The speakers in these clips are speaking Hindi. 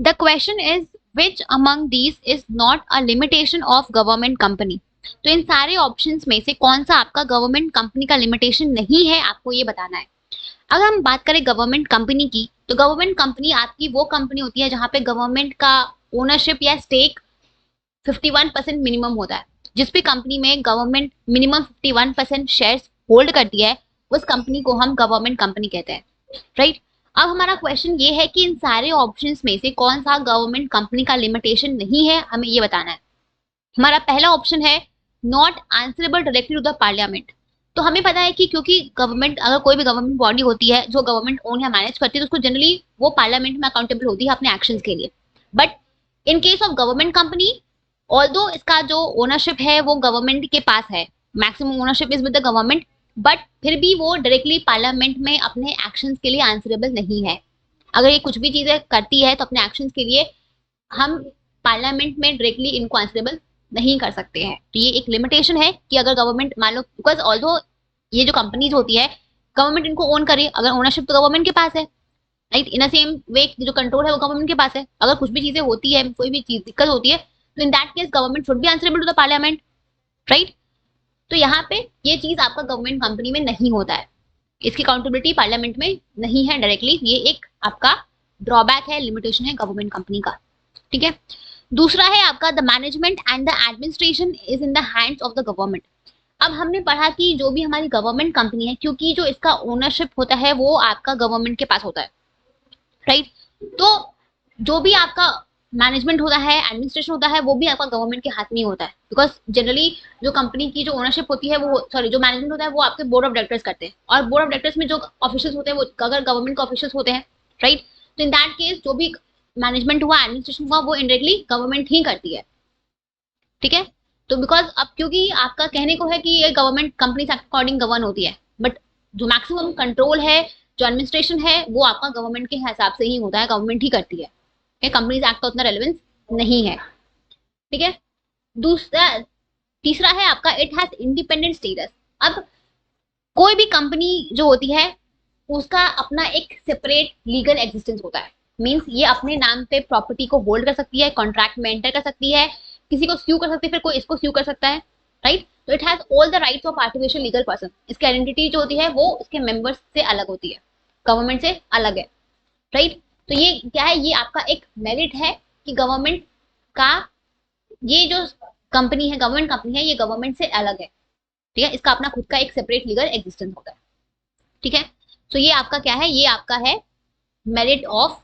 The question is which among these is not a limitation of government company. तो इन सारे ऑप्शंस में से कौन सा आपका गवर्नमेंट कंपनी का लिमिटेशन नहीं है, आपको ये बताना है। अगर हम बात करें गवर्नमेंट कंपनी की, तो गवर्नमेंट कंपनी आपकी वो कंपनी होती है जहां पे गवर्नमेंट का ओनरशिप या स्टेक 51% मिनिमम होता है। जिस भी कंपनी में गवर्नमेंट मिनिमम 51% शेयर्स होल्ड करती है, उस कंपनी को हम गवर्नमेंट कंपनी कहते हैं, राइट। अब हमारा क्वेश्चन ये है कि इन सारे ऑप्शंस में से कौन सा गवर्नमेंट कंपनी का लिमिटेशन नहीं है, हमें ये बताना है। हमारा पहला ऑप्शन है not answerable directly to the parliament. तो हमें पता है कि क्योंकि गवर्नमेंट, अगर कोई भी गवर्नमेंट बॉडी होती है जो गवर्नमेंट ओन या मैनेज करती है, तो उसको जनरली वो पार्लियामेंट में अकाउंटेबल होती है अपने एक्शंस के लिए। But in case of government company, although इसका जो ओनरशिप है वो गवर्नमेंट के पास है, maximum ownership is with the government, but फिर भी वो डायरेक्टली पार्लियामेंट में अपने एक्शंस के लिए आंसरेबल नहीं है। अगर ये कुछ भी चीजें करती है तो अपने एक्शंस के लिए हम पार्लियामेंट में डायरेक्टली इनको आंसरेबल नहीं कर सकते हैं। तो ये एक लिमिटेशन है कि अगर गवर्नमेंट मान लो, बिकॉज ऑल्दो ये जो कंपनीज होती है गवर्नमेंट इनको ओन करे, अगर ओनरशिप तो गवर्नमेंट के पास है, right. In the same way जो कंट्रोल है वो गवर्नमेंट के पास है। अगर कुछ भी चीजें होती है, कोई भी चीज दिक्कत होती है, तो in that case government should be answerable to the parliament, right. तो यहाँ पे ये चीज आपका गवर्नमेंट कंपनी में नहीं होता है, इसकी अकाउंटेबिलिटी पार्लियामेंट में नहीं है डायरेक्टली। ये एक आपका ड्रॉबैक है, लिमिटेशन है गवर्नमेंट कंपनी का, ठीक है। दूसरा है आपका the management and the administration is in the hands of the government. अब हमने पढ़ा कि जो भी हमारी गवर्नमेंट कंपनी है, क्योंकि जो इसका ओनरशिप होता है वो आपका गवर्नमेंट के पास होता है, राइट। तो जो भी आपका मैनेजमेंट होता है, एडमिनिस्ट्रेशन होता है, वो भी आपका गवर्नमेंट के हाथ में ही होता है। बिकॉज जनरली जो कंपनी की जो ओनरशिप होती है वो, सॉरी, जो मैनेजमेंट होता है वो आपके बोर्ड ऑफ डायरेक्टर्स करते हैं, और बोर्ड ऑफ डायरेक्टर्स में जो ऑफिशियल्स होते हैं वो अगर गवर्नमेंट के ऑफिशियल्स होते हैं, राइट। तो इन दैट केस जो भी मैनेजमेंट हुआ, एडमिनिस्ट्रेशन हुआ, वो इनडायरेक्टली गवर्नमेंट ही करती है, ठीक है। तो बिकॉज अब क्योंकि आपका कहने को है कि ये गवर्नमेंट कंपनी अकॉर्डिंग गवर्न होती है, बट जो मैक्सिमम कंट्रोल है, जो एडमिनिस्ट्रेशन है, वो आपका गवर्नमेंट के हिसाब से ही होता है, गवर्नमेंट ही करती है। कंपनीज एक्ट का उतना रेलेवेंस नहीं है, ठीक है। दूसरा, तीसरा है आपका इट हैज इंडिपेंडेंट स्टेटस। अब कोई भी कंपनी जो होती है उसका अपना एक सेपरेट लीगल एग्जिस्टेंस होता है। मींस ये अपने नाम पे प्रॉपर्टी को होल्ड कर सकती है, कॉन्ट्रैक्ट में एंटर कर सकती है, किसी को स्यू कर सकती है, फिर कोई इसको स्यू कर सकता है, राइट। तो it has all the rights of artificial legal person. इसकी आइडेंटिटी जो होती है वो इसके मेंबर्स से अलग होती है, गवर्नमेंट से अलग है, राइट। तो ये क्या है, ये आपका एक मेरिट है कि गवर्नमेंट का ये जो कंपनी है, गवर्नमेंट कंपनी है, ये गवर्नमेंट से अलग है, ठीक है। इसका अपना खुद का एक सेपरेट लीगल एग्जिस्टेंस होता है, ठीक है। तो ये आपका क्या है, ये आपका है मेरिट ऑफ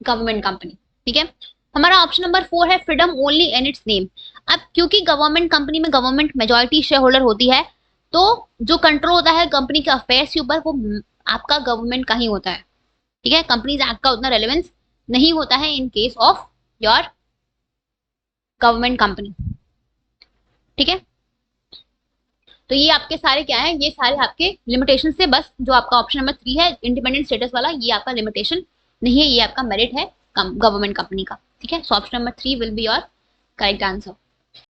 गवर्नमेंट कंपनी, ठीक है। हमारा ऑप्शन नंबर 4 है freedom only in its name. अब क्योंकि गवर्नमेंट कंपनी में गवर्नमेंट मेजॉरिटी शेयर होल्डर होती है, तो जो कंट्रोल होता है कंपनी के अफेयर्स के ऊपर वो आपका गवर्नमेंट का ही होता है, ठीक है। कंपनीज एक्ट का उतना रेलेवेंस नहीं होता है in case of your government company, ठीक है। तो ये आपके सारे क्या है, ये सारे आपके लिमिटेशन से, बस जो आपका ऑप्शन नंबर 3 है इंडिपेंडेंट स्टेटस वाला, ये आपका लिमिटेशन नहीं है, ये आपका मेरिट है गवर्नमेंट कंपनी का, ठीक है। So option number 3 will be your correct answer.